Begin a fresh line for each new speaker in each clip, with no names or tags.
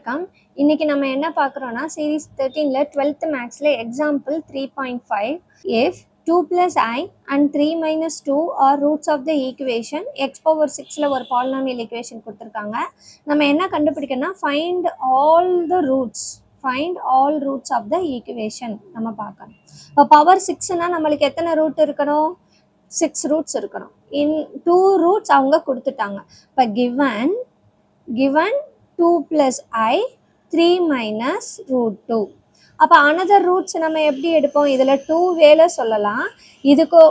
வணக்கம். இன்னைக்கு நம்ம என்ன பார்க்குறோம்னா, சீரிஸ் 13ல 12th மேக்ஸ்ல example 3.5 if 2 plus I and 3 minus 2 are roots of the equation x power 6ல ஒரு polynomial equation கொடுத்துருக்காங்க. நம்ம என்ன கண்டுபிடிக்கணும்னா find all roots of the equation நம்ம பார்க்கணும். இப்போ பவர் 6னா நம்மளுக்கு எத்தனை ரூட் இருக்கணும்? 6 ரூட்ஸ் இருக்கணும். in 2 ரூட்ஸ் அவங்க கொடுத்துட்டாங்க. இப்போ given 2 plus I 3 minus root 2. அப்போ another roots நம்ம எப்படி எடுப்போம்? இதில் 2 வேலை சொல்லலாம். இதுக்கு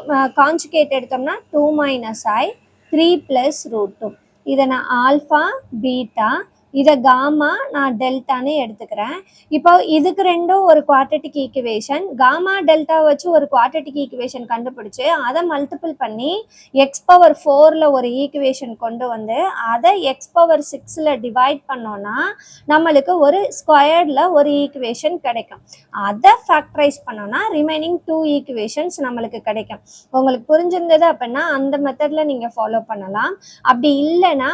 கான்ஜுகேட் எடுத்தோம்னா 2 minus I 3 plus root 2. இதை நான் ஆல்ஃபா பீட்டா இதை காமா நான் டெல்டான்னு எடுத்துக்கிறேன். இப்போ இதுக்கு ரெண்டும் ஒரு குவாட்ரட்டிக் ஈக்குவேஷன். காமா டெல்டா வச்சு ஒரு குவாட்ரட்டிக் ஈக்குவேஷன் கண்டுபிடிச்சு அதை மல்டிபிள் பண்ணி எக்ஸ் பவர் 4ல் ஒரு ஈக்குவேஷன் கொண்டு வந்து அதை எக்ஸ் பவர் 6ல் டிவைட் பண்ணோன்னா நம்மளுக்கு ஒரு ஸ்கொயர்டில் ஒரு ஈக்குவேஷன் கிடைக்கும். அதை ஃபேக்டரைஸ் பண்ணோன்னா ரிமைனிங் 2 ஈக்குவேஷன்ஸ் நம்மளுக்கு கிடைக்கும். உங்களுக்கு புரிஞ்சிருந்தது அப்படின்னா அந்த மெத்தடில் நீங்கள் ஃபாலோ பண்ணலாம். அப்படி இல்லைன்னா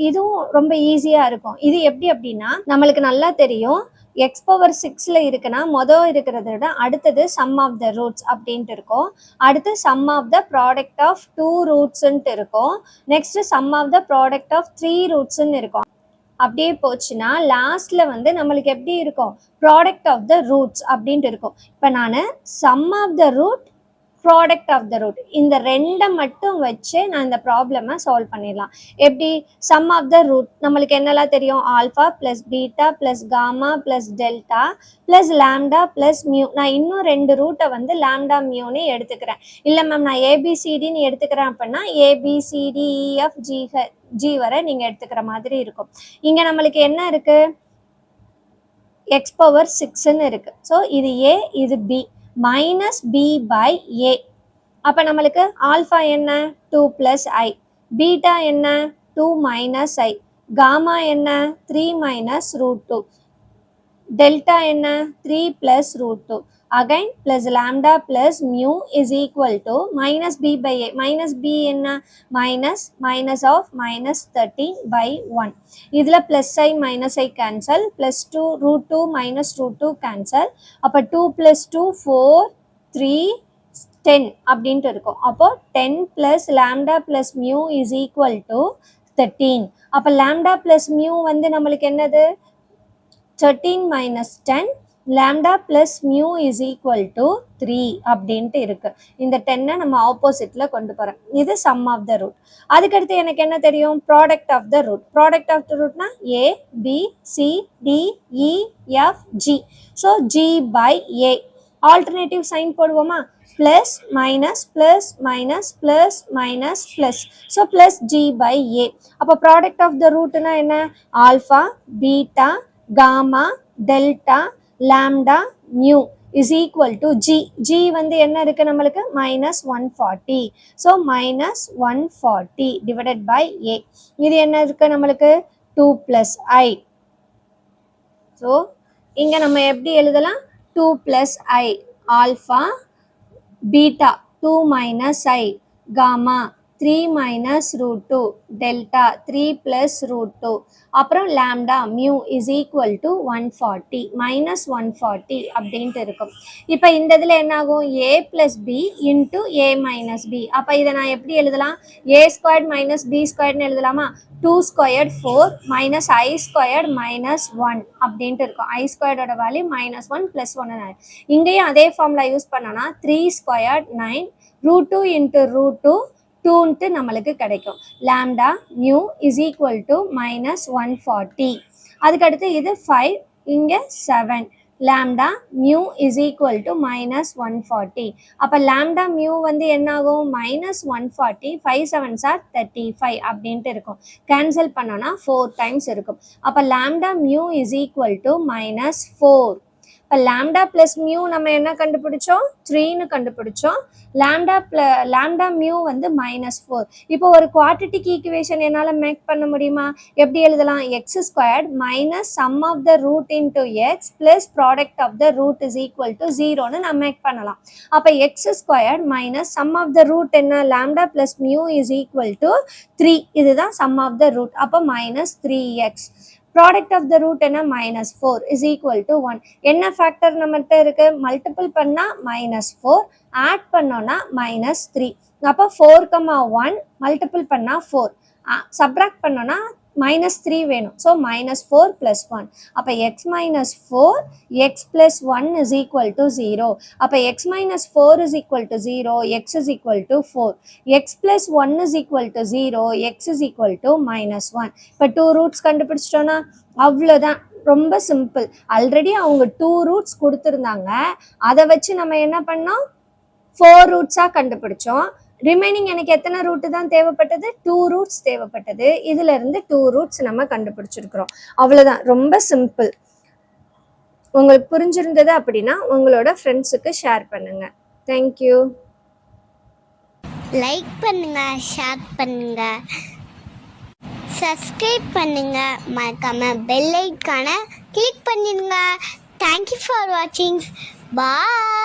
இதுவும் ரொம்ப ஈஸியாக இருக்கும். இது எப்படி அப்படின்னா நம்மளுக்கு நல்லா தெரியும். எக்ஸ் பவர் 6ல் இருக்குன்னா மொதல் இருக்கிறத விட அடுத்தது சம் ஆஃப் த ரூட்ஸ் அப்படின்ட்டு இருக்கும். அடுத்து sum of the product of 2 ரூட்ஸ்ன்ட்டு இருக்கும். Next sum of the product of 3 ரூட்ஸ்ன்னு இருக்கும். அப்படியே போச்சுன்னா லாஸ்ட்ல வந்து நம்மளுக்கு எப்படி இருக்கும்? ப்ராடக்ட் ஆஃப் த ரூட்ஸ் அப்படின்ட்டு இருக்கும். இப்போ நான் sum of the root product of the root இந்த ரெண்டை மட்டும் வச்சு நான் இந்த ப்ராப்ளமை சால்வ் பண்ணிடலாம். எப்படி? சம் ஆஃப் த ரூட் நம்மளுக்கு என்னெல்லாம் தெரியும்? Alpha plus beta plus gamma plus delta plus lambda plus mu. நான் இன்னும் 2 ரூட்டை வந்து லேம்டா மியூன்னு எடுத்துக்கிறேன். இல்லை மேம் நான் ஏபிசிடின்னு எடுத்துக்கிறேன் அப்படின்னா ஏபிசிடிஇஎஃப் ஜி வரை நீங்கள் எடுத்துக்கிற மாதிரி இருக்கும். இங்கே நம்மளுக்கு என்ன இருக்கு? எக்ஸ் பவர் 6ன்னு இருக்கு. ஸோ இது ஏ இது B minus B by A. அப்போ நம்மளுக்கு ஆல்ஃபா என்ன? 2 ப்ளஸ் ஐ. பீட்டா என்ன? 2 மைனஸ் ஐ. காமா என்ன? 3 மைனஸ் ரூட் 2. டெல்டா என்ன? 3 plus root 2. Again plus lambda plus mu is equal to minus B by A. Minus B என்ன? Minus of minus 13 by 1. இதில் plus i minus i cancel. Plus 2 root 2 minus root 2 cancel. அப்போ 2 plus 2 4 3 10 அப்படின்ட்டு இருக்கும். அப்போ 10 plus lambda plus mu is equal to 13. அப்போ lambda plus mu வந்து நம்மளுக்கு என்னது? 13 minus 10 lambda plus mu is equal to 3 அப்படின்ட்டு இருக்கு. இந்த 10 நம்ம ஆப்போசிட்ல கொண்டு போகிறோம். இது சம் ஆஃப் த ரூட். அதுக்கடுத்து எனக்கு என்ன தெரியும்? Product of the root. Product of the ரூட்னா A B C D E F G. So G by A. Alternative sign போடுவோமா? Plus minus plus minus plus minus plus. So plus G by A. அப்போ product of the ரூட்னா என்ன? Alpha beta gamma delta lambda mu is equal to G. G வந்து என்ன இருக்கு நம்மளுக்கு? Minus 140. So minus 140 divided by A. இது என்ன இருக்கு நம்மளுக்கு? 2 ப்ளஸ் ஐ. ஸோ இங்கே நம்ம எப்படி எழுதலாம்? 2 plus i alpha beta 2 minus i gamma 3 minus root 2 delta 3 plus root 2 அப்புறம் lambda mu is equal to 140 minus 140 அப்படின்ட்டு இருக்கும். இப்போ இந்த இதில் என்ன ஆகும்? A plus B into A minus B. அப்போ இதை நான் எப்படி எழுதலாம்? ஏ ஸ்கொயர்ட் மைனஸ் பி ஸ்கொயர்ட்னு எழுதலாமா? 2 squared 4 minus i squared minus 1 அப்படின்ட்டு இருக்கும். ஐ ஸ்கொயர்டோட வேல்யூ மைனஸ் 1 ப்ளஸ் 1. இங்கேயும் அதே ஃபார்முலா யூஸ் பண்ணோன்னா 3 ஸ்கொயர்ட் 9 ரூட் 2 இன்ட்டு ரூட் 2 2ன்ட்டு நம்மளுக்கு கிடைக்கும். Lambda mu is equal to minus 140. அதுக்கடுத்து இது 5 இங்கே 7. Lambda mu is equal to minus 140. அப்போ லாம்டா மியூ வந்து என்ன ஆகும்? மைனஸ் 140 5 7s are 35 அப்படின்ட்டு இருக்கும். கேன்சல் பண்ணோன்னா 4 டைம்ஸ் இருக்கும். அப்போ lambda mu is equal to minus 4. இப்போ லாம்டா ப்ளஸ் மியூ நம்ம என்ன கண்டுபிடிச்சோம்? 3ன்னு கண்டுபிடிச்சோம். லாம்டா மியூ வந்து மைனஸ் 4. இப்போ ஒரு குவாட்ரட்டிக் ஈக்குவேஷன் என்னால் மேக் பண்ண முடியுமா? எப்படி எழுதலாம்? X squared minus sum of the root into x plus product of the root is equal to 0ன்னு நான் மேக் பண்ணலாம். அப்போ x squared minus sum of the root என்ன? Lambda plus mu is equal to 3. இதுதான் sum of the root. அப்போ minus 3x product of the root என்ன -4 is equal to 1. என்ன factor நம்மகிட்ட இருக்கு? மல்டிபிள் பண்ணால் -4, ஆட் பண்ணோன்னா -3. அப்போ 4,1 மல்டிபிள் பண்ணால் 4, சப்ராக்ட் பண்ணோன்னா -3 வேணும். ஸோ -4 + 1. அப்போ x - 4 x + 1 is equal to 0. அப்போ x - 4 is equal to 0, x is equal to 4. x + 1 is equal to 0, x is equal to -1. இப்போ 2 ரூட்ஸ் கண்டுபிடிச்சிட்டோன்னா அவ்வளோதான். ரொம்ப சிம்பிள். ஆல்ரெடி அவங்க 2 ரூட்ஸ் கொடுத்துருந்தாங்க. அதை வச்சு நம்ம என்ன பண்ணோம்? 4 ரூட்ஸாக கண்டுபிடிச்சோம். ரிமைனிங் எனக்கு எத்தனை ரூட்டு தான் தேவைப்பட்டது? 2 ரூட்ஸ் தேவைப்பட்டது. இதுல இருந்து 2 ரூட்ஸ் நம்ம கண்டுபிடிச்சிருக்கிறோம். அவ்வளோதான். ரொம்ப சிம்பிள். உங்களுக்கு புரிஞ்சிருந்தது அப்படின்னா உங்களோட ஃப்ரெண்ட்ஸுக்கு ஷேர் பண்ணுங்க. தேங்க்யூ.
லைக் பண்ணுங்க, ஷேர் பண்ணுங்க, சப்ஸ்கிரைப் பண்ணுங்க, மறக்காம பெல் ஐகானை கிளிக் பண்ணிடுங்க. தேங்க்யூ ஃபார் வாட்சிங். பாய்.